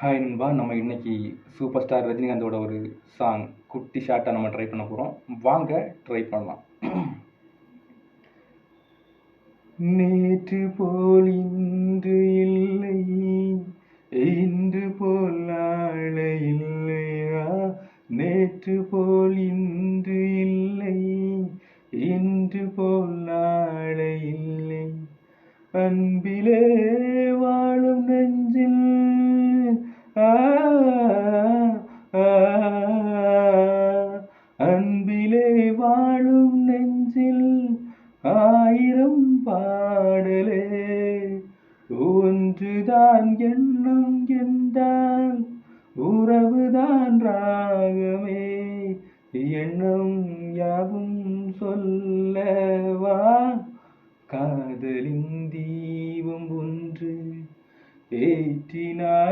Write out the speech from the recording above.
Hi நண்பா, நம்ம இன்னைக்கு சூப்பர் ஸ்டார் ரஜினிகாந்தோட ஒரு சாங் குட்டி ஷார்ட்டாக நம்ம ட்ரை பண்ண போகிறோம். வாங்க ட்ரை பண்ணலாம். நேற்று போல் இன்று இல்லை, இன்று போல் நாளை இல்லையா? நேற்று போல் இன்று இல்லை, இன்று போல் நாளை இல்லை. அன்பிலே வாழும் நெஞ்சில் ஆ, ஆ, அன்பிலே வாழும் நெஞ்சில் ஆயிரம் பாடலே, ஒன்றுதான் எண்ணம் என்றால் உறவுதான் ராகமே. எண்ணம் யாவும் சொல்லவா, காதலின் தீபம் ஒன்று ஏற்றினார்